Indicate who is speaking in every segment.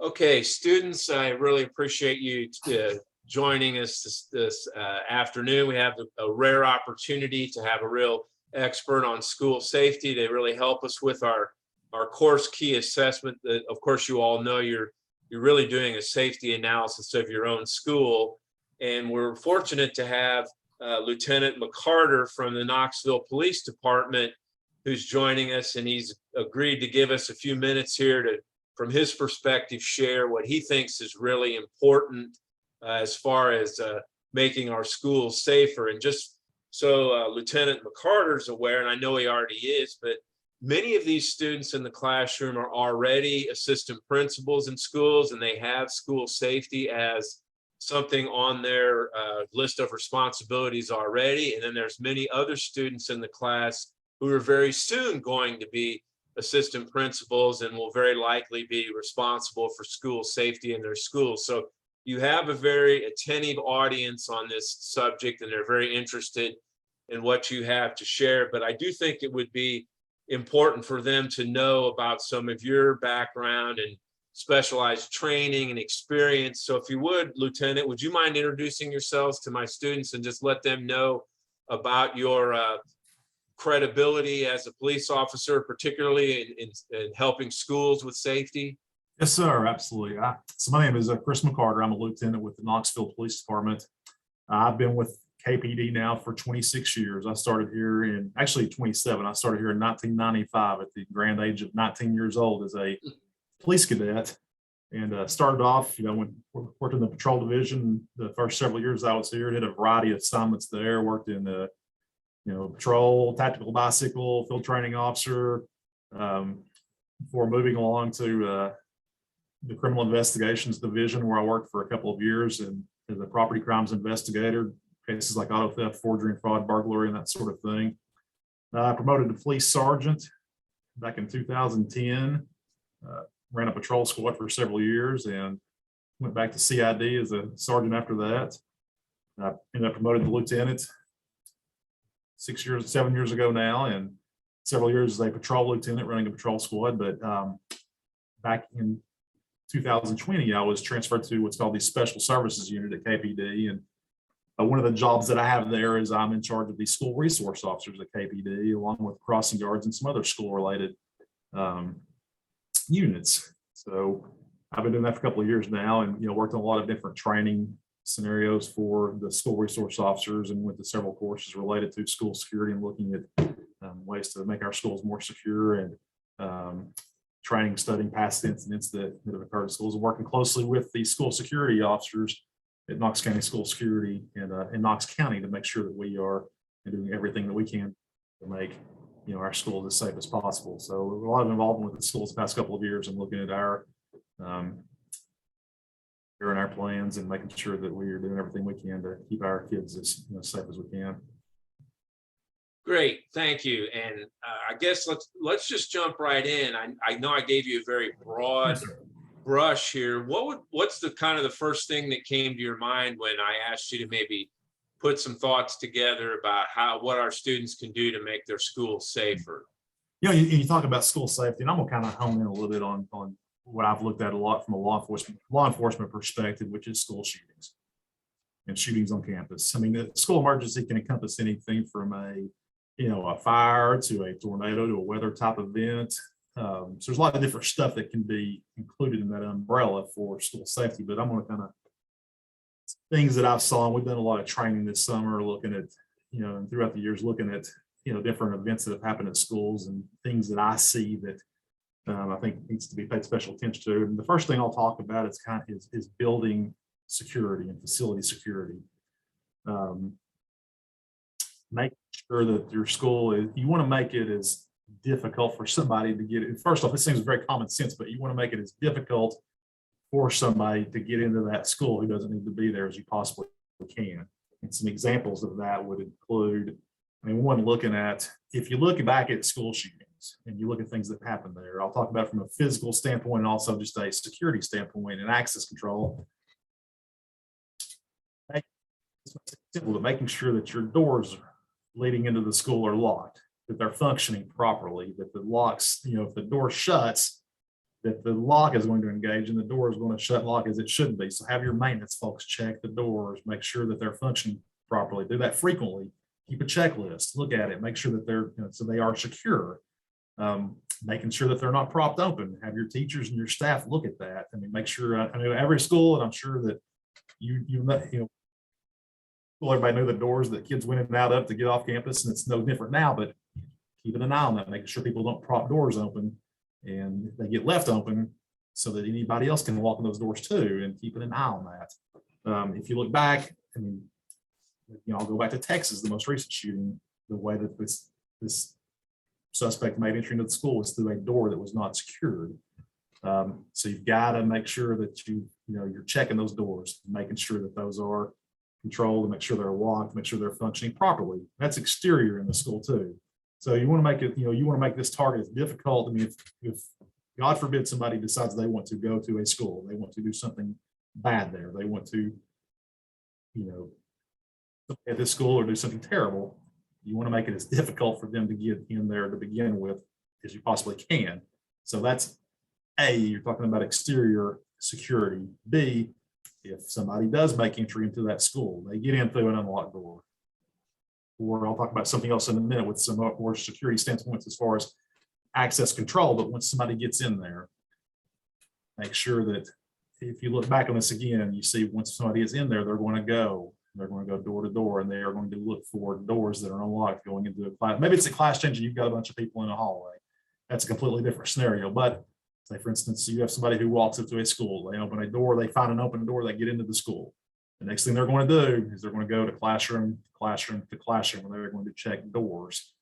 Speaker 1: Okay, students, I really appreciate you joining us this afternoon. We have a rare opportunity to have a real expert on school safety to really help us with our course key assessment. That, of course, you all know you're really doing a safety analysis of your own school, and we're fortunate to have Lieutenant McCarter from the Knoxville Police Department who's joining us, and he's agreed to give us a few minutes here to, from his perspective, share what he thinks is really important as far as making our schools safer. And just so Lieutenant McCarter's aware, and I know he already is, but many of these students in the classroom are already assistant principals in schools, and they have school safety as something on their list of responsibilities already. And then there's many other students in the class who are very soon going to be assistant principals and will very likely be responsible for school safety in their schools. So you have a very attentive audience on this subject, and they're very interested in what you have to share. But I do think it would be important for them to know about some of your background and specialized training and experience. So if you would, Lieutenant, would you mind introducing yourselves to my students and just let them know about your credibility as a police officer, particularly in helping schools with safety?
Speaker 2: Yes, sir. Absolutely. So my name is Chris McCarter. I'm a lieutenant with the Knoxville Police Department. I've been with KPD now for 26 years. I started here in, actually 27. I started here in 1995 at the grand age of 19 years old as a police cadet, and started off, when worked in the patrol division. The first several years I was here, did a variety of assignments there, worked in the patrol, tactical bicycle, field training officer, before moving along to the criminal investigations division, where I worked for a couple of years and as a property crimes investigator, cases like auto theft, forgery and fraud, burglary, and that sort of thing. I promoted to police sergeant back in 2010, ran a patrol squad for several years and went back to CID as a sergeant after that. I ended up promoted to lieutenant 7 years ago now, and several years as a patrol lieutenant running a patrol squad. But back in 2020, I was transferred to what's called the Special Services Unit at KPD. And one of the jobs that I have there is I'm in charge of the school resource officers at KPD, along with crossing guards and some other school related units. So I've been doing that for a couple of years now, and worked on a lot of different training scenarios for the school resource officers, and went to several courses related to school security and looking at ways to make our schools more secure, and training, studying past incidents that have occurred in schools, and working closely with the school security officers at Knox County School Security and in Knox County to make sure that we are doing everything that we can to make our schools as safe as possible. So a lot of involvement with the schools the past couple of years, and looking at our our plans and making sure that we are doing everything we can to keep our kids as safe as we can.
Speaker 1: Great, thank you. And I guess let's just jump right in. I know I gave you a very broad brush here. What's the kind of the first thing that came to your mind when I asked you to maybe put some thoughts together about what our students can do to make their schools safer?
Speaker 2: You talk about school safety, and I'm gonna kind of hone in a little bit on what I've looked at a lot from a law enforcement perspective, which is school shootings and shootings on campus. I mean, the school emergency can encompass anything from a fire to a tornado to a weather type event. So there's a lot of different stuff that can be included in that umbrella for school safety. But I'm going to kind of things that I've saw. We've done a lot of training this summer, looking at and throughout the years, looking at different events that have happened at schools and things that I see that I think needs to be paid special attention to. And the first thing I'll talk about is building security and facility security. Make sure that your school you want to make it as difficult for somebody to get it. First off, this seems very common sense, but you want to make it as difficult for somebody to get into that school who doesn't need to be there as you possibly can. And some examples of that would include, one, looking at, if you look back at school shootings and you look at things that happen there, I'll talk about it from a physical standpoint and also just a security standpoint and access control. It's simple, but making sure that your doors leading into the school are locked, that they're functioning properly, that the locks, if the door shuts, that the lock is going to engage and the door is going to shut and lock as it should be. So have your maintenance folks check the doors, make sure that they're functioning properly. Do that frequently. Keep a checklist, look at it, make sure that they're, so they are secure. Making sure that they're not propped open. Have your teachers and your staff look at that. I mean, make sure, I know every school, and I'm sure that well, everybody knew the doors that kids went in and out of to get off campus, and it's no different now, but keeping an eye on that, making sure people don't prop doors open and they get left open so that anybody else can walk in those doors too, and keeping an eye on that. If you look back, I mean, I'll go back to Texas, the most recent shooting, the way that this suspect made entry into the school was through a door that was not secured. So you've got to make sure that you're checking those doors, making sure that those are controlled, and make sure they're locked, make sure they're functioning properly. That's exterior in the school too. So you want to make it, you want to make this target as difficult. I mean, if God forbid somebody decides they want to go to a school, they want to do something bad there, they want to, at this school or do something terrible, you want to make it as difficult for them to get in there to begin with as you possibly can. So that's A, you're talking about exterior security. B, if somebody does make entry into that school, they get in through an unlocked door. Or I'll talk about something else in a minute with some more security standpoints as far as access control. But once somebody gets in there, make sure that if you look back on this again, you see once somebody is in there, they're going to go door to door, and they are going to look for doors that are unlocked going into a class. Maybe it's a class change and you've got a bunch of people in a hallway. That's a completely different scenario. But say, for instance, you have somebody who walks into a school, they open a door, they find an open door, they get into the school. The next thing they're going to do is they're going to go to classroom to classroom, where they're going to check doors,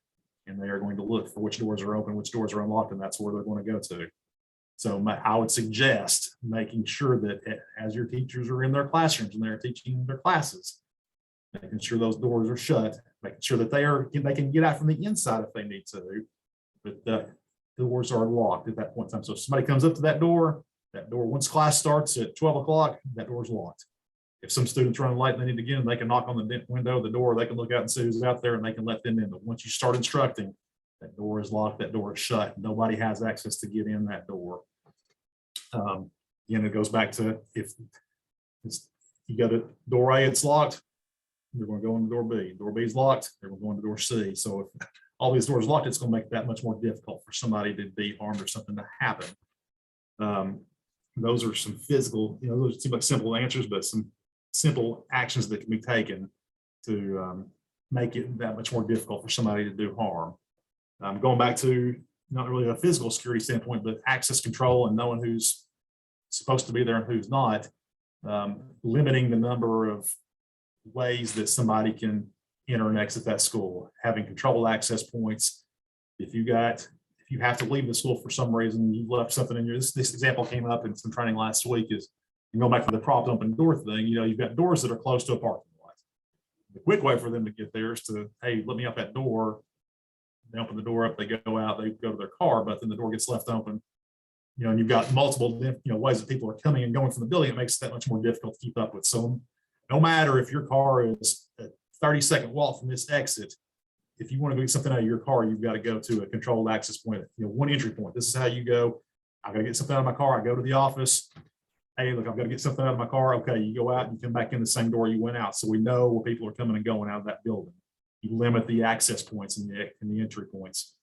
Speaker 2: and they are going to look for which doors are open, which doors are unlocked, and that's where they're going to go to. So I would suggest making sure that as your teachers are in their classrooms and they're teaching their classes, making sure those doors are shut, making sure that they can get out from the inside if they need to, but the doors are locked at that point in time. So if somebody comes up to that door, once class starts at 12 o'clock, that door is locked. If some students run late and they need to get in, they can knock on the window of the door, they can look out and see who's out there, and they can let them in. But once you start instructing, that door is locked, that door is shut. Nobody has access to get in that door. It goes back to if you go to door A, it's locked, they're going to go into door B. Door B is locked, they're going to go into door C. So if all these doors are locked, it's going to make it that much more difficult for somebody to be harmed or something to happen. Those are some physical, those seem like simple answers, but some simple actions that can be taken to make it that much more difficult for somebody to do harm. Going back to not really a physical security standpoint, but access control and knowing who's supposed to be there and who's not, limiting the number of ways that somebody can enter and exit that school, having controlled access points. If you have to leave the school for some reason, you've left something in this example came up in some training last week, is you go back to the propped open door thing, you've got doors that are close to a parking lot. The quick way for them to get there is to, hey, let me out that door. They open the door up, they go out, they go to their car, but then the door gets left open. And you've got multiple ways that people are coming and going from the building. It makes it that much more difficult to keep up with. So no matter if your car is a 30-second walk from this exit, if you want to get something out of your car, you've got to go to a controlled access point, one entry point. This is how you go. I got to get something out of my car. I go to the office. Hey, look, I've got to get something out of my car. Okay, you go out and you come back in the same door you went out. So we know where people are coming and going out of that building. You limit the access points and the entry points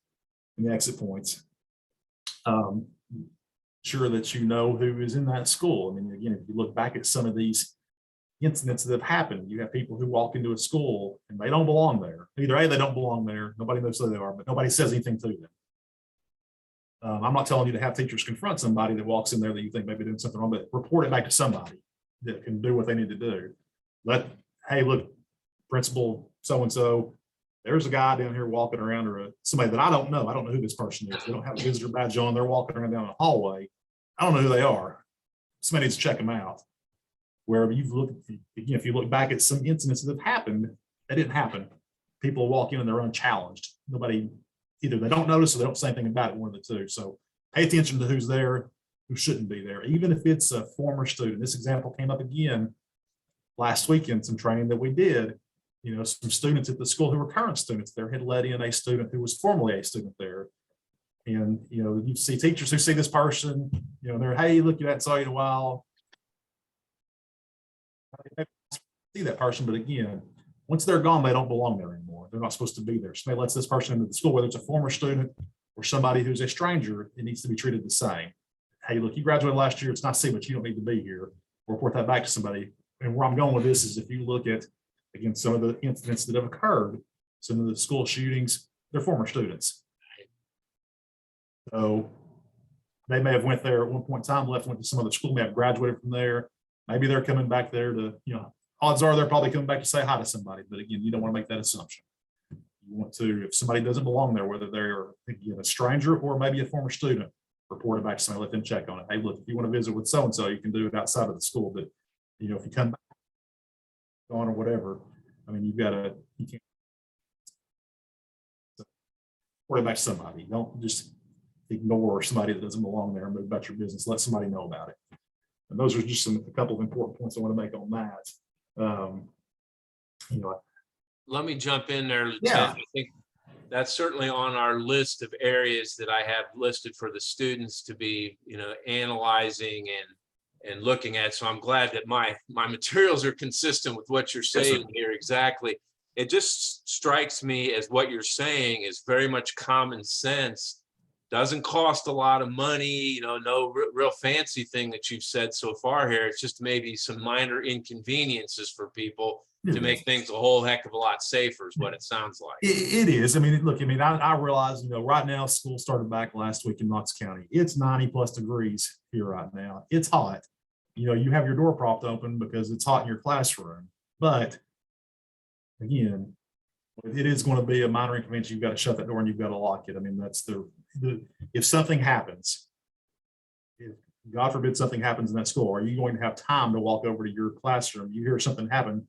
Speaker 2: and the exit points. Sure that you know who is in that school. I mean, again, if you look back at some of these incidents that have happened, you have people who walk into a school and they don't belong there. Either A, they don't belong there, nobody knows who they are, but nobody says anything to them. I'm not telling you to have teachers confront somebody that walks in there that you think may be doing something wrong, but report it back to somebody that can do what they need to do. Hey, look, principal so-and-so, there's a guy down here walking around, or somebody that I don't know who this person is. They don't have a visitor badge on. They're walking around down the hallway. I don't know who they are. Somebody needs to check them out. Wherever you've looked, if you look back at some incidents that have happened, that didn't happen. People walk in and they're unchallenged. Nobody, either they don't notice or they don't say anything about it, one of the two. So pay attention to who's there, who shouldn't be there, even if it's a former student. This example came up again last week in some training that we did. Some students at the school who were current students there had let in a student who was formerly a student there. And, you see teachers who see this person, they're, hey, look, you haven't saw you in a while. They see that person, but again, once they're gone, they don't belong there anymore. They're not supposed to be there. Somebody lets this person into the school, whether it's a former student or somebody who's a stranger, it needs to be treated the same. Hey, look, you graduated last year. It's nice to see, but you don't need to be here. Report that back to somebody. And where I'm going with this is if you look at, again, some of the incidents that have occurred, some of the school shootings, they're former students. So they may have went there at one point in time, went to some other school, may have graduated from there. Maybe they're coming back there to, odds are they're probably coming back to say hi to somebody. But again, you don't want to make that assumption. You want to, if somebody doesn't belong there, whether they're, again, a stranger or maybe a former student, report it back to somebody, let them check on it. Hey, look, if you want to visit with so-and-so, you can do it outside of the school. But, if you come back on or whatever, I mean, you can't report it back to somebody. Don't just ignore somebody that doesn't belong there and move about your business. Let somebody know about it. And those are just a couple of important points I want to make on that.
Speaker 1: Let me jump in there, Lieutenant.
Speaker 2: Yeah.
Speaker 1: I think that's certainly on our list of areas that I have listed for the students to be, analyzing and looking at. So I'm glad that my materials are consistent with what you're saying here. Exactly. It just strikes me as what you're saying is very much common sense. Doesn't cost a lot of money, no real fancy thing that you've said so far here. It's just maybe some minor inconveniences for people to make things a whole heck of a lot safer is what it sounds like.
Speaker 2: It is. I mean, look, I realize, right now school started back last week in Knox County. It's 90+ degrees here right now. It's hot. You have your door propped open because it's hot in your classroom. But again, it is going to be a minor inconvenience. You've got to shut that door and you've got to lock it. I mean, that's if something happens, if God forbid something happens in that school, are you going to have time to walk over to your classroom? You hear something happen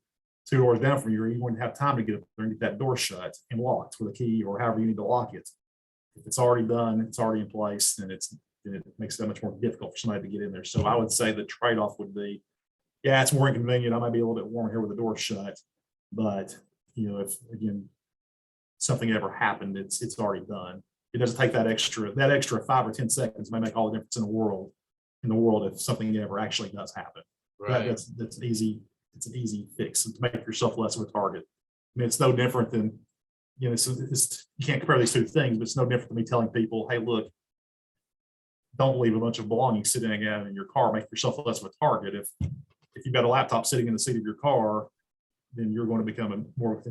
Speaker 2: 2 doors down from you, are you going to have time to get up there and get that door shut and locked with a key or however you need to lock it? If it's already done, it's already in place, then it makes it that much more difficult for somebody to get in there. So I would say the trade-off would be, yeah, it's more inconvenient. I might be a little bit warmer here with the door shut, but if again something ever happened, it's already done. It doesn't take that extra 5 or 10 seconds may make all the difference in the world if something ever actually does happen.
Speaker 1: Right.
Speaker 2: That's easy. It's an easy fix to make yourself less of a target. I mean, it's no different than, you can't compare these two things, but it's no different than me telling people, hey, look, don't leave a bunch of belongings sitting out in your car, make yourself less of a target. If you've got a laptop sitting in the seat of your car, then you're going to become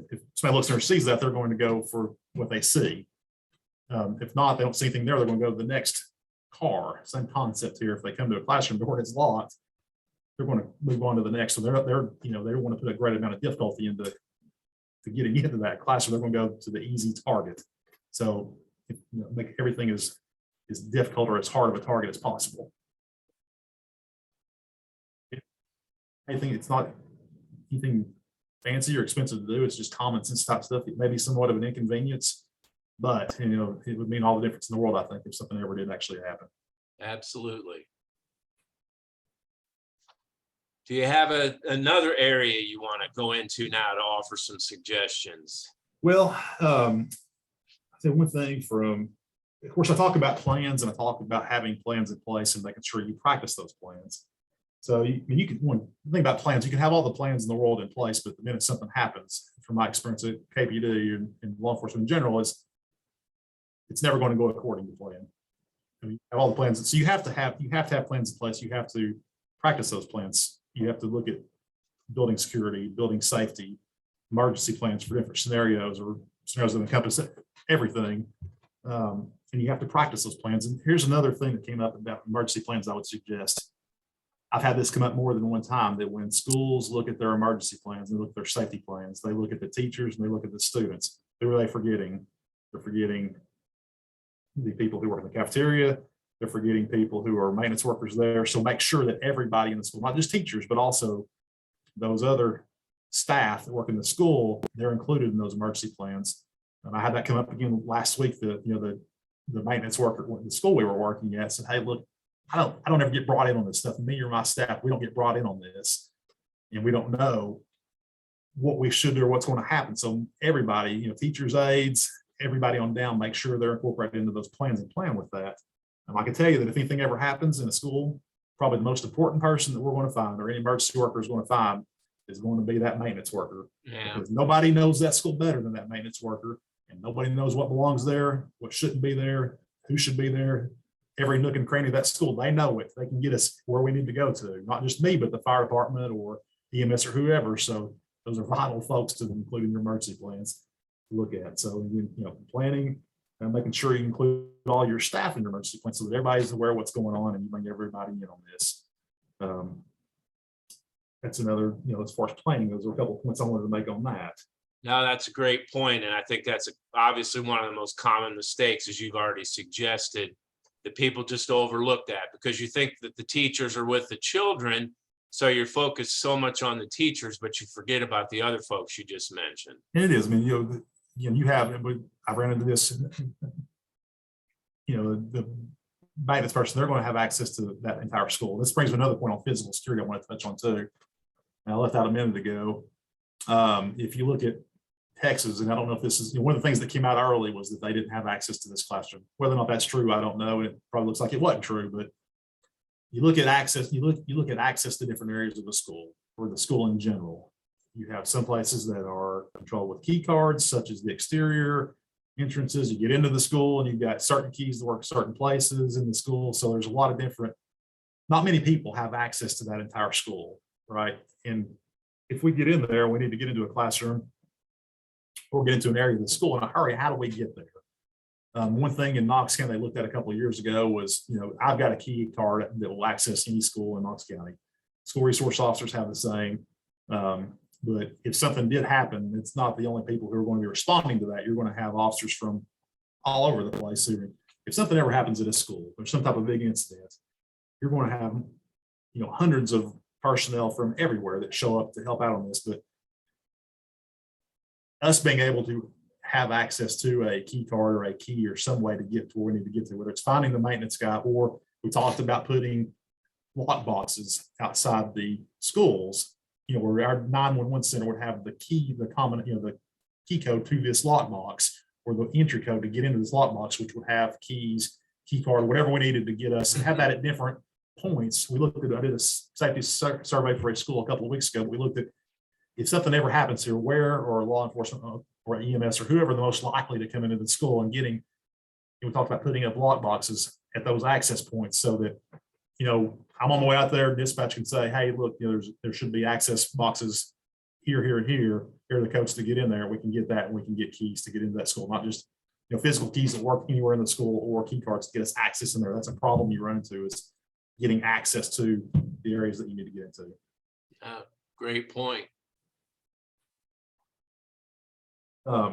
Speaker 2: if somebody looks in their sees that, they're going to go for what they see. If not, they don't see anything there, they're going to go to the next car. Same concept here. If they come to a classroom door and it's locked, they're going to move on to the next. So they want to put a great amount of difficulty into getting into that classroom. They're going to go to the easy target. So make everything as difficult or as hard of a target as possible. I think it's not anything fancy or expensive to do. It's just common sense type stuff. It may be somewhat of an inconvenience, but it would mean all the difference in the world, I think, if something ever did actually happen.
Speaker 1: Absolutely. Do you have another area you want to go into now to offer some suggestions?
Speaker 2: Well, I think one thing of course, I talk about plans and I talk about having plans in place and making sure you practice those plans. So one thing about plans, you can have all the plans in the world in place, but the minute something happens, from my experience at KPD and law enforcement in general, it's never going to go according to plan. You have all the plans, so you have to have plans in place. You have to practice those plans. You have to look at building security, building safety, emergency plans for different scenarios or scenarios that encompass everything. And you have to practice those plans. And here's another thing that came up about emergency plans I would suggest. I've had this come up more than one time, that when schools look at their emergency plans, they look at their safety plans, they look at the teachers and they look at the students. Who are they forgetting? They're forgetting the people who work in the cafeteria. They're forgetting people who are maintenance workers there. So make sure that everybody in the school, not just teachers, but also those other staff that work in the school, they're included in those emergency plans. And I had that come up again last week. The maintenance worker at the school we were working at said, "Hey, look, I don't ever get brought in on this stuff. Me or my staff, we don't get brought in on this, and we don't know what we should do or what's going to happen." So everybody, teachers, aides, everybody on down, make sure they're incorporated into those plans and plan with that. I can tell you that if anything ever happens in a school, probably the most important person that we're going to find, or any emergency worker is going to find, is going to be that maintenance worker.
Speaker 1: Yeah.
Speaker 2: Because nobody knows that school better than that maintenance worker, and nobody knows what belongs there, what shouldn't be there, who should be there. Every nook and cranny of that school, they know it. They can get us where we need to go to, not just me, but the fire department or EMS or whoever. So those are vital folks to them, including your emergency plans to look at. So, planning and making sure you include all your staff in your emergency plan so that everybody's aware of what's going on and you bring everybody in on this. That's another, as far as planning, those are a couple of points I wanted to make on that.
Speaker 1: No, that's a great point. And I think that's obviously one of the most common mistakes, as you've already suggested, that people just overlook that because you think that the teachers are with the children. So you're focused so much on the teachers, but you forget about the other folks you just mentioned.
Speaker 2: And it is, I mean, you have, I ran into this, the maintenance person, they're going to have access to that entire school. This brings me to another point on physical security I want to touch on too. And I left out a minute ago. If you look at Texas, and I don't know if this is, one of the things that came out early was that they didn't have access to this classroom. Whether or not that's true, I don't know. It probably looks like it wasn't true, but you look at access, you look at access to different areas of the school or the school in general. You have some places that are controlled with key cards, such as the exterior entrances. You get into the school and you've got certain keys to work certain places in the school. So there's a lot of different, not many people have access to that entire school, right? And if we get in there, we need to get into a classroom or get into an area of the school in a hurry. How do we get there? One thing in Knox County they looked at a couple of years ago was, I've got a key card that will access any school in Knox County. School resource officers have the same. But if something did happen, it's not the only people who are going to be responding to that. You're going to have officers from all over the place. If something ever happens at a school or some type of big incident, you're going to have, hundreds of personnel from everywhere that show up to help out on this. But us being able to have access to a key card or a key or some way to get to where we need to get to, whether it's finding the maintenance guy, or we talked about putting lock boxes outside the schools, where our 911 center would have the key, the common, the key code to this lock box, or the entry code to get into this lock box, which would have keys, key card, whatever we needed to get us, and have that at different points. We looked at, I did a safety survey for a school a couple of weeks ago. We looked at if something ever happens here, where or law enforcement or EMS or whoever the most likely to come into the school and getting, we talked about putting up lock boxes at those access points so that, I'm on my way out there, dispatch can say, hey, look, there should be access boxes here, here, and here. Here are the codes to get in there. We can get that, and we can get keys to get into that school, not just, physical keys that work anywhere in the school or key cards to get us access in there. That's a problem you run into, is getting access to the areas that you need to get into.
Speaker 1: Great point.
Speaker 2: Talk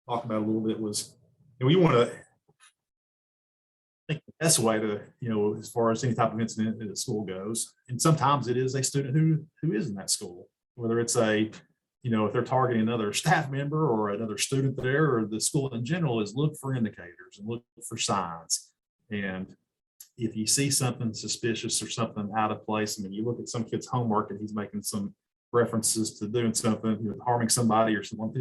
Speaker 2: about a little bit was, we want to think the best way to, as far as any type of incident at school goes. And sometimes it is a student who is in that school, whether it's if they're targeting another staff member or another student there, or the school in general, is look for indicators and look for signs. And if you see something suspicious or something out of place, you look at some kid's homework and he's making some references to doing something, harming somebody or someone,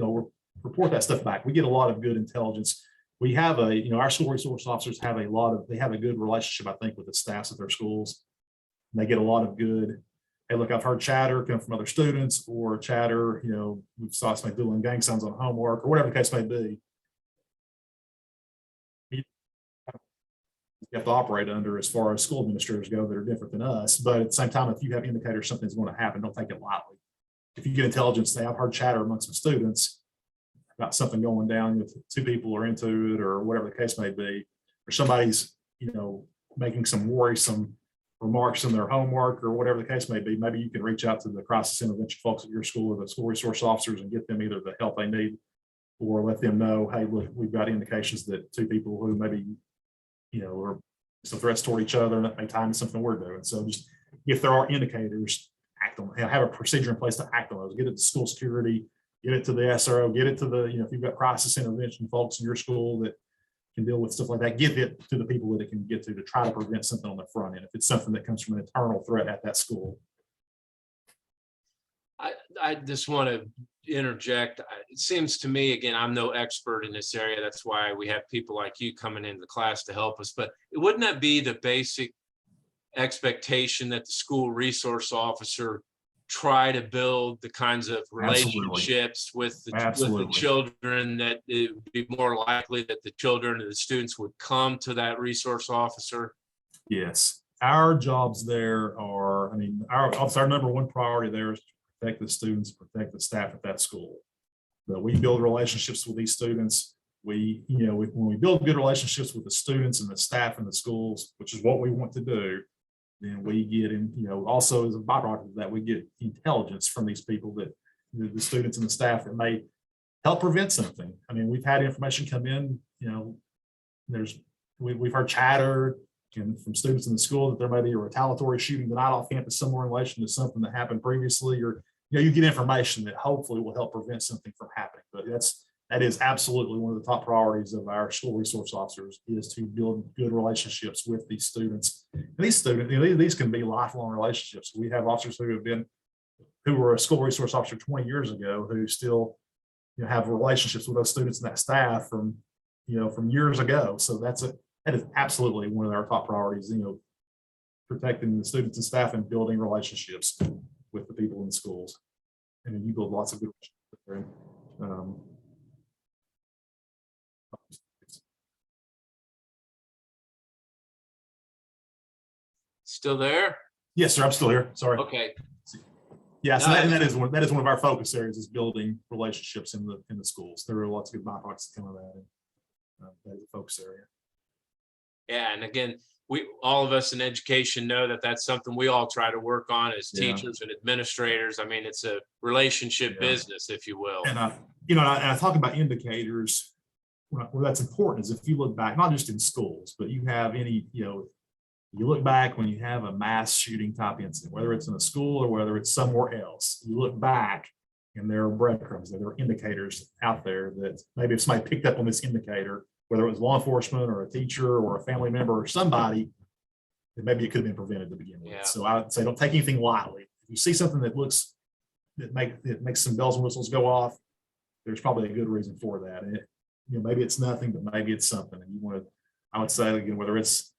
Speaker 2: report that stuff back. We get a lot of good intelligence. We have our school resource officers have they have a good relationship, I think, with the staffs at their schools. And they get a lot of good, hey, look, I've heard chatter come from other students, or chatter, we saw somebody doing gang signs on homework, or whatever the case may be. You have to operate under, as far as school administrators go, that are different than us. But at the same time, if you have indicators something's going to happen, don't take it lightly. If you get intelligence, I've heard chatter amongst some students about something going down, if two people are into it, or whatever the case may be, or somebody's, making some worrisome remarks in their homework, or whatever the case may be, maybe you can reach out to the crisis intervention folks at your school or the school resource officers and get them either the help they need, or let them know, hey, look, we've got indications that two people who maybe, are some threats toward each other, and that may tie into something we're doing. So just, if there are indicators, act on, have a procedure in place to act on those. Get it to school security, get it to the SRO, get it to the, if you've got crisis intervention folks in your school that can deal with stuff like that, get it to the people that it can get to try to prevent something on the front end, if it's something that comes from an internal threat at that school.
Speaker 1: I just want to interject. It seems to me, again, I'm no expert in this area. That's why we have people like you coming into the class to help us. But wouldn't that be the basic expectation that the school resource officer try to build the kinds of relationships with the children, that it would be more likely that the children and the students would come to that resource officer?
Speaker 2: Yes, our jobs there are, I mean, our number one priority there is to protect the students, protect the staff at that school. But we build relationships with these students. When we build good relationships with the students and the staff in the schools, which is what we want to do, then we get in, also as a byproduct of that, we get intelligence from these people, that the students and the staff, that may help prevent something. I mean, we've had information come in, we've heard chatter from students in the school that there may be a retaliatory shooting tonight off campus somewhere in relation to something that happened previously, or you get information that hopefully will help prevent something from happening. But that is absolutely one of the top priorities of our school resource officers, is to build good relationships with these students. And these students, these can be lifelong relationships. We have officers who were a school resource officer 20 years ago, who still have relationships with those students and that staff from years ago. So that is absolutely one of our top priorities, protecting the students and staff and building relationships with the people in the schools. And you build lots of good relationships there.
Speaker 1: Still there?
Speaker 2: Yes, sir. I'm still here. Sorry.
Speaker 1: Okay.
Speaker 2: Yeah, so that is one of our focus areas, is building relationships in the schools. There are lots of good byproducts that come of that. And, that is a focus area.
Speaker 1: Yeah, and again, all of us in education know that that's something we all try to work on as teachers and administrators. I mean, it's a relationship business, if you will.
Speaker 2: And I talk about indicators. Where that's important is if you look back, not just in schools, but you have you look back when you have a mass shooting type incident, whether it's in a school or whether it's somewhere else, you look back and there are breadcrumbs, there are indicators out there that maybe if somebody picked up on this indicator, whether it was law enforcement or a teacher or a family member or somebody, then maybe it could have been prevented to begin with. So I would say don't take anything lightly. If you see something that makes some bells and whistles go off, there's probably a good reason for that. And maybe it's nothing, but maybe it's something. And I would say again, whether it's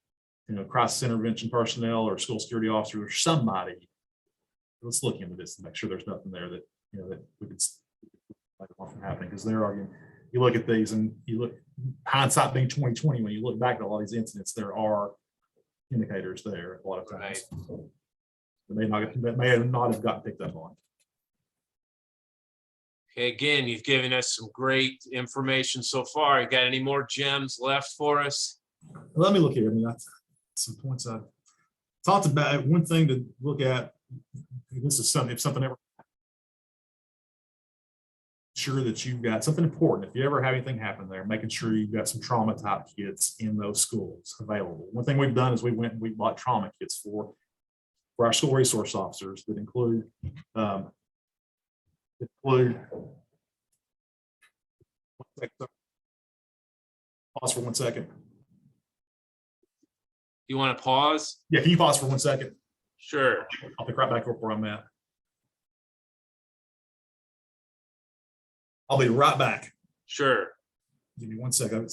Speaker 2: crisis intervention personnel or school security officers or somebody, let's look into this and make sure there's nothing there that that we could from happening. Because there are, you look at these and you look, hindsight being 2020, when you look back at a lot of these incidents, there are indicators there a lot of times. That may not have gotten picked up on.
Speaker 1: Okay, again, you've given us some great information so far. You got any more gems left for us?
Speaker 2: Let me look here. I mean, that's some points I've talked about. One thing to look at, this is something, if something ever, sure that you've got something important. If you ever have anything happen there, making sure you've got some trauma type kits in those schools available. One thing we've done is we went and we bought trauma kits for our school resource officers that include pause for 1 second.
Speaker 1: You want to pause?
Speaker 2: Yeah, can you pause for 1 second?
Speaker 1: Sure.
Speaker 2: I'll pick right back up where I'm at. I'll be right back.
Speaker 1: Sure.
Speaker 2: Give me 1 second.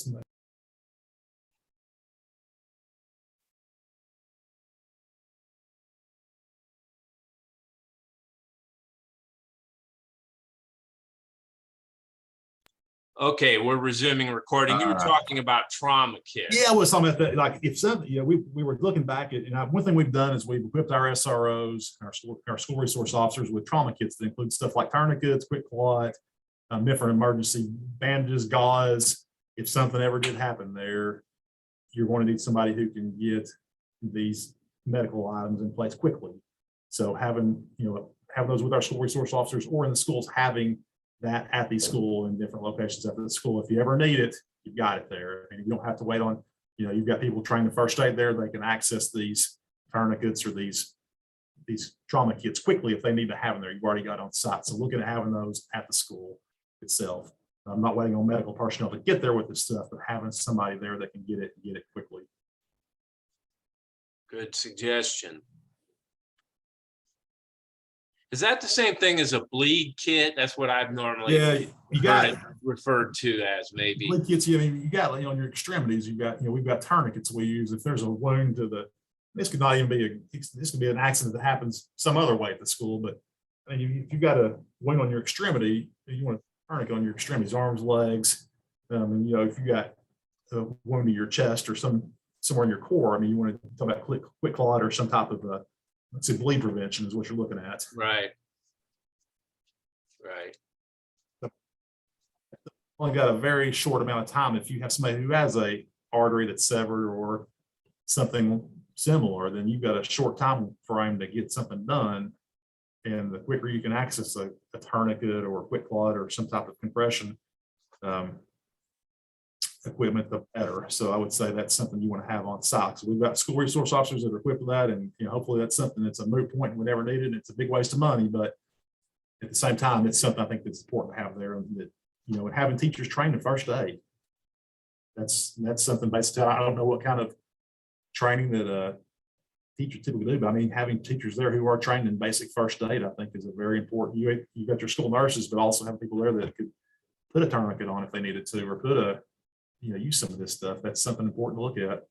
Speaker 1: Okay, we're resuming recording. You were talking about trauma kits.
Speaker 2: Yeah, I was talking about that. Like if something, we were looking back at, and one thing we've done is we've equipped our SROs, our school resource officers, with trauma kits that include stuff like tourniquets, quick clot, different emergency bandages, gauze. If something ever did happen there, you're going to need somebody who can get these medical items in place quickly. So having those with our school resource officers, or in the schools, having that at the school in different locations at the school. If you ever need it, you've got it there. And you don't have to wait on, you've got people trained in first aid there. They can access these tourniquets or these trauma kits quickly if they need to have them there. You've already got on site. So looking at having those at the school itself. I'm not waiting on medical personnel to get there with this stuff, but having somebody there that can get it quickly.
Speaker 1: Good suggestion. Is that the same thing as a bleed kit? That's what I've normally
Speaker 2: Yeah, you got
Speaker 1: heard it referred to as, maybe.
Speaker 2: bleed kits. I mean, you got, on your extremities, we've got tourniquets we use if there's a wound to the. This could not even be this could be an accident that happens some other way at the school, but I mean, if you got a wound on your extremity, you want a tourniquet on your extremities, arms, legs, and if you got a wound to your chest or somewhere in your core, I mean, you want to talk about quick clot or some type of let's say bleed prevention is what you're looking at.
Speaker 1: Right. Right.
Speaker 2: Only got a very short amount of time. If you have somebody who has a artery that's severed or something similar, then you've got a short time frame to get something done. And the quicker you can access a tourniquet or a quick clot or some type of compression equipment, the better. So I would say that's something you want to have on site. So we've got school resource officers that are equipped with that, and hopefully that's something that's a moot point and we never need it. It's a big waste of money, but at the same time, it's something I think that's important to have there. And that and having teachers trained in first aid. That's something basically. I don't know what kind of training that teachers typically do, but I mean, having teachers there who are trained in basic first aid, I think, is a very important. You got your school nurses, but also have people there that could put a tourniquet on if they needed to, or put a use some of this stuff. That's something important to look at.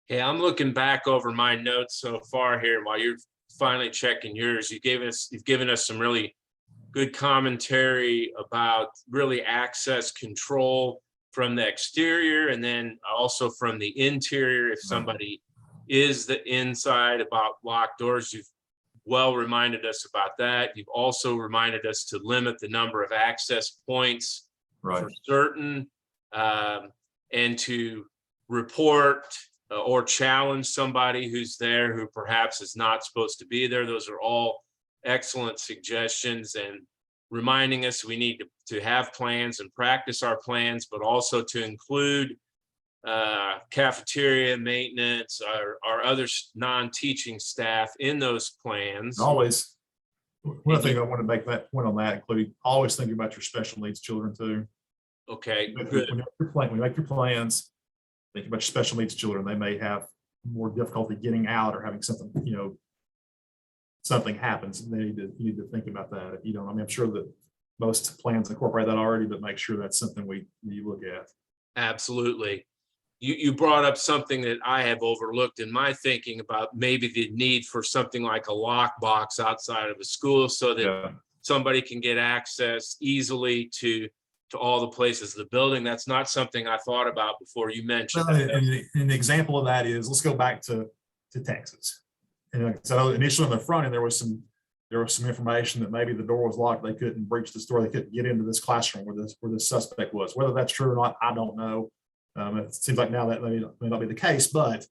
Speaker 1: Yeah, I'm looking back over my notes so far here while you're finally checking yours. You've given us some really good commentary about really access control from the exterior, and then also from the interior. If somebody is the inside, about locked doors, you've well reminded us about that. You've also reminded us to limit the number of access points for certain, and to report or challenge somebody who's there who perhaps is not supposed to be there. Those are all excellent suggestions, and reminding us we need to have plans and practice our plans, but also to include cafeteria maintenance, our other non-teaching staff in those plans.
Speaker 2: Always, one thing I want to make that point on that include always think about your special needs children too.
Speaker 1: Okay,
Speaker 2: When
Speaker 1: good.
Speaker 2: you make your plans, think about your special needs children. They may have more difficulty getting out or having something, something happens. And you need to think about that. If you don't, I mean, I'm sure that most plans incorporate that already, but make sure that's something you look at.
Speaker 1: Absolutely. You brought up something that I have overlooked in my thinking about maybe the need for something like a lockbox outside of the school so that somebody can get access easily to all the places of the building. That's not something I thought about before you mentioned that.
Speaker 2: And an example of that is, let's go back to Texas. And so initially in the front end, there was some information that maybe the door was locked. They couldn't breach this door. They couldn't get into this classroom where this suspect was. Whether that's true or not, I don't know. It seems like now that may not be the case, but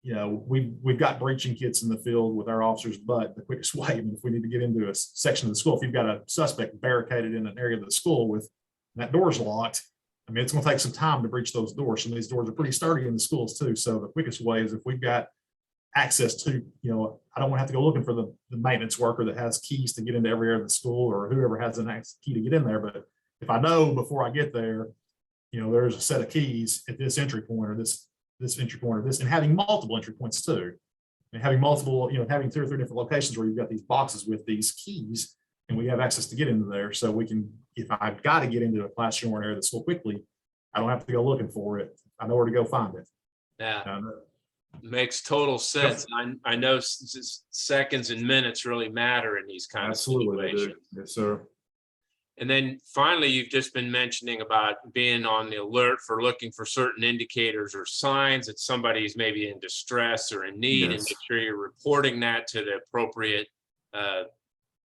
Speaker 2: we've got breaching kits in the field with our officers. But the quickest way, I mean, if we need to get into a section of the school, if you've got a suspect barricaded in an area of the school with that door's locked, I mean, it's going to take some time to breach those doors. Some of these doors are pretty sturdy in the schools too. So the quickest way is if we've got access to, I don't want to have to go looking for the maintenance worker that has keys to get into every area of the school, or whoever has an key to get in there. But if I know before I get there, there's a set of keys at this entry point, or this entry point, or this, and having multiple entry points too, and having multiple, having 2 or 3 different locations where you've got these boxes with these keys, and we have access to get into there. So we can, if I've got to get into a classroom or an area of the school quickly, I don't have to go looking for it. I know where to go find it.
Speaker 1: Yeah. Makes total sense. I know seconds and minutes really matter in these kind of situations.
Speaker 2: Yes, sir.
Speaker 1: And then finally, you've just been mentioning about being on the alert for looking for certain indicators or signs that somebody's maybe in distress or in need, and make sure you're reporting that to the appropriate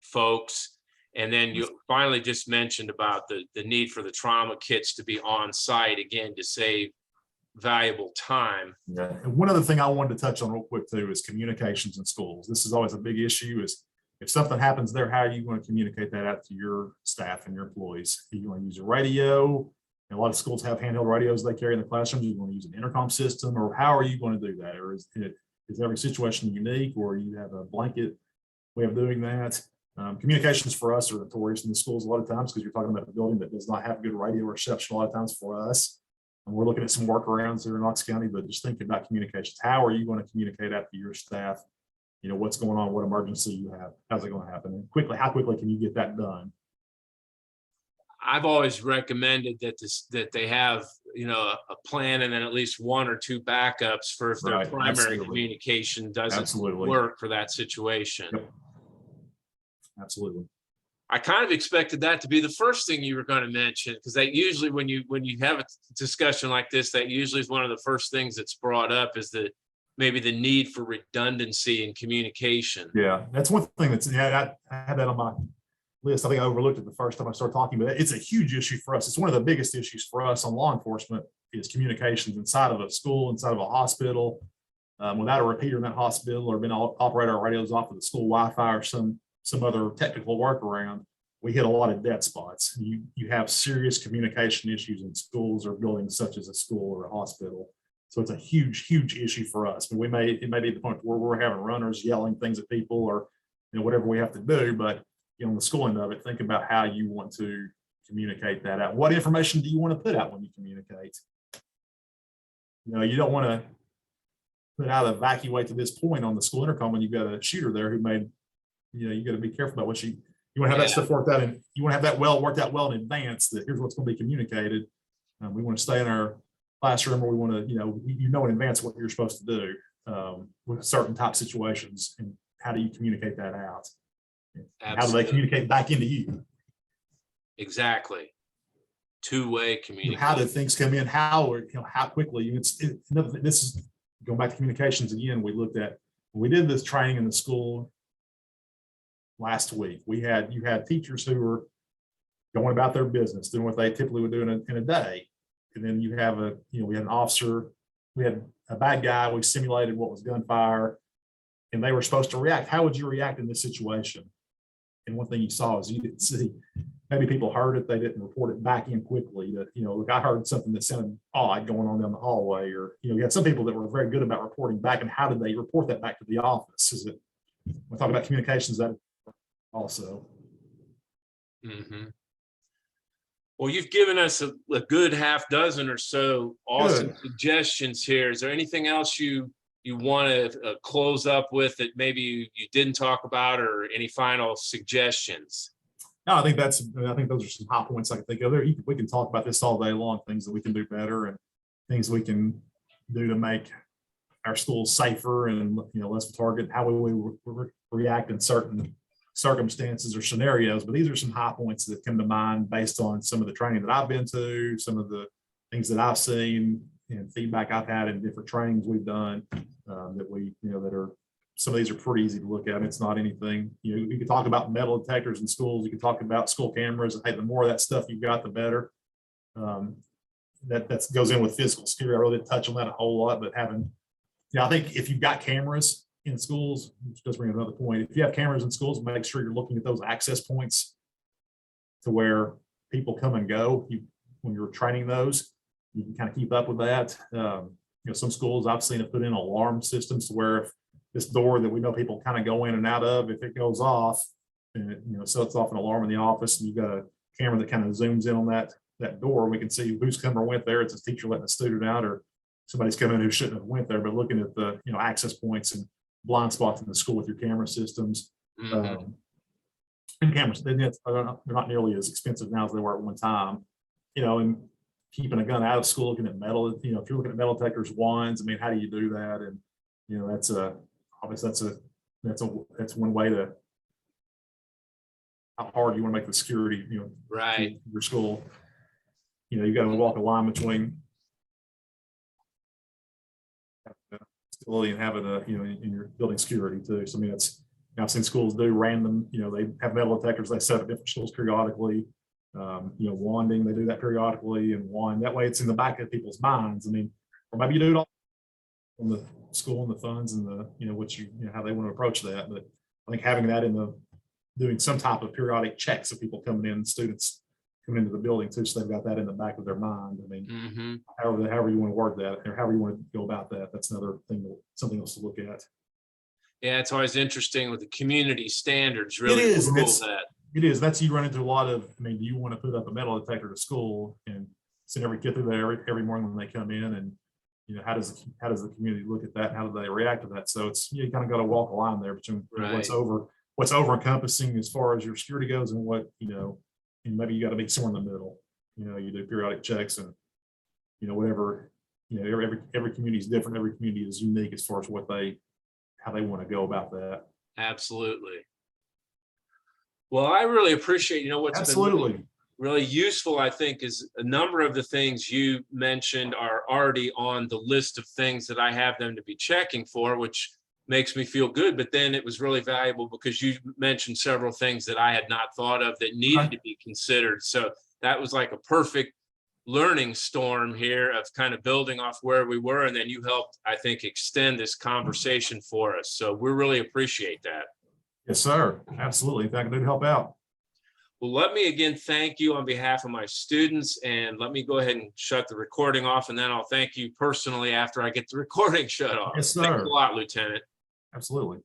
Speaker 1: folks. And then you finally just mentioned about the need for the trauma kits to be on site, again, to save valuable time.
Speaker 2: Yeah. And one other thing I wanted to touch on real quick too is communications in schools. This is always a big issue. Is if something happens there, how are you going to communicate that out to your staff and your employees? Are you going to use a radio? And a lot of schools have handheld radios they carry in the classrooms. You're going to use an intercom system, or how are you going to do that? Or is every situation unique, or you have a blanket way of doing that? Communications for us are notorious in the schools a lot of times, because you're talking about a building that does not have good radio reception a lot of times for us. And we're looking at some workarounds here in Knox County, but just thinking about communications. How are you going to communicate out to your staff? You know, what's going on, what emergency you have, how's it going to happen? And quickly, how quickly can you get that done?
Speaker 1: I've always recommended that they have, a plan and then at least one or two backups for if their
Speaker 2: Right,
Speaker 1: primary
Speaker 2: absolutely.
Speaker 1: communication doesn't
Speaker 2: Absolutely.
Speaker 1: work for that situation.
Speaker 2: Yep. Absolutely.
Speaker 1: I kind of expected that to be the first thing you were going to mention, because that usually when you have a discussion like this, that usually is one of the first things that's brought up is maybe the need for redundancy in communication.
Speaker 2: Yeah, that's one thing I had that on my list. I think I overlooked it the first time I started talking, but it's a huge issue for us. It's one of the biggest issues for us on law enforcement is communications inside of a school, inside of a hospital, without a repeater in that hospital or been operate our radios off of the school Wi-Fi or some other technical workaround. We hit a lot of dead spots. You have serious communication issues in schools or buildings such as a school or a hospital. So it's a huge, huge issue for us. But it may be at the point where we're having runners yelling things at people or whatever we have to do. But on the school end of it, think about how you want to communicate that out. What information do you want to put out when you communicate? You don't want to put out evacuate to this point on the school intercom when you've got a shooter there who made, you got to be careful about what you want to have that stuff worked out, and you want to have that worked out well in advance, that here's what's going to be communicated. We want to stay in our classroom, or we want to, in advance what you're supposed to do with certain type situations, and how do you communicate that out? How do they communicate back into you?
Speaker 1: Exactly. Two-way communication.
Speaker 2: How do things come in? How quickly? This is going back to communications again. When we did this training in the school last week. You had teachers who were going about their business, doing what they typically would do in a day. And then we had an officer, we had a bad guy, we simulated what was gunfire, and they were supposed to react. How would you react in this situation? And one thing you saw is you didn't see, maybe people heard it, they didn't report it back in quickly. That, look, I heard something that sounded odd going on down the hallway, or, you had some people that were very good about reporting back, and how did they report that back to the office? We're talking about communications, that also.
Speaker 1: Mm-hmm. Well, you've given us a good half dozen or so awesome suggestions here. Is there anything else you want to close up with that maybe you didn't talk about, or any final suggestions?
Speaker 2: No, I think those are some hot points I can think of. We can talk about this all day long, things that we can do better and things we can do to make our schools safer and less of a target, how we react in certain circumstances or scenarios. But these are some high points that come to mind based on some of the training that I've been to, some of the things that I've seen and feedback I've had in different trainings we've done, that we, that are, some of these are pretty easy to look at. It's not anything, you can talk about metal detectors in schools. You can talk about school cameras. Hey, the more of that stuff you've got, the better. That goes in with physical security. I really didn't touch on that a whole lot, but I think if you've got cameras in schools, which does bring another point. If you have cameras in schools, make sure you're looking at those access points to where people come and go. When you're training those, you can kind of keep up with that. Some schools I've seen have put in alarm systems to where if this door that we know people kind of go in and out of, if it goes off, and it sets off an alarm in the office, and you've got a camera that kind of zooms in on that door, we can see who's come or went there. It's a teacher letting a student out, or somebody's coming in who shouldn't have went there. But looking at the access points and blind spots in the school with your camera systems.
Speaker 1: Mm-hmm.
Speaker 2: And cameras, they're not nearly as expensive now as they were at one time. And keeping a gun out of school, looking at metal, if you're looking at metal detectors, wands, how do you do that? And that's obviously that's one way to how hard you want to make the security,
Speaker 1: right,
Speaker 2: your school. You got to walk a line between and having in your building security too. So I've seen schools do random, they have metal detectors, they set up different schools periodically. Wanding, they do that periodically, and wand that way it's in the back of people's minds. Or maybe you do it all on the school and the funds and the how they want to approach that. But I think having that doing some type of periodic checks of people coming in, students coming into the building too, so they've got that in the back of their mind.
Speaker 1: Mm-hmm.
Speaker 2: However you want to word that, or however you want to go about that, that's another thing, something else to look at.
Speaker 1: Yeah, it's always interesting with the community standards. Really,
Speaker 2: it is.
Speaker 1: Cool
Speaker 2: It is. That's, you run into a lot of. Do you want to put up a metal detector to school and send every kid through there every morning when they come in, and how does the community look at that? How do they react to that? So it's, you kind of got to walk a line there between
Speaker 1: Right.
Speaker 2: what's over encompassing as far as your security goes, and what, and maybe you got to be somewhere in the middle. You do periodic checks, and whatever, every community is different. Every community is unique as far as how they want to go about that.
Speaker 1: Absolutely. Well, I really appreciate, what's
Speaker 2: Absolutely.
Speaker 1: been really useful, I think, is a number of the things you mentioned are already on the list of things that I have them to be checking for, which makes me feel good. But then it was really valuable because you mentioned several things that I had not thought of that needed to be considered. So that was like a perfect learning storm here of kind of building off where we were. And then you helped, I think, extend this conversation for us. So we really appreciate that.
Speaker 2: Yes, sir. Absolutely. If I can do to help out.
Speaker 1: Well, let me again thank you on behalf of my students, and let me go ahead and shut the recording off, and then I'll thank you personally after I get the recording shut off.
Speaker 2: Yes, sir.
Speaker 1: Thanks a lot, Lieutenant.
Speaker 2: Absolutely.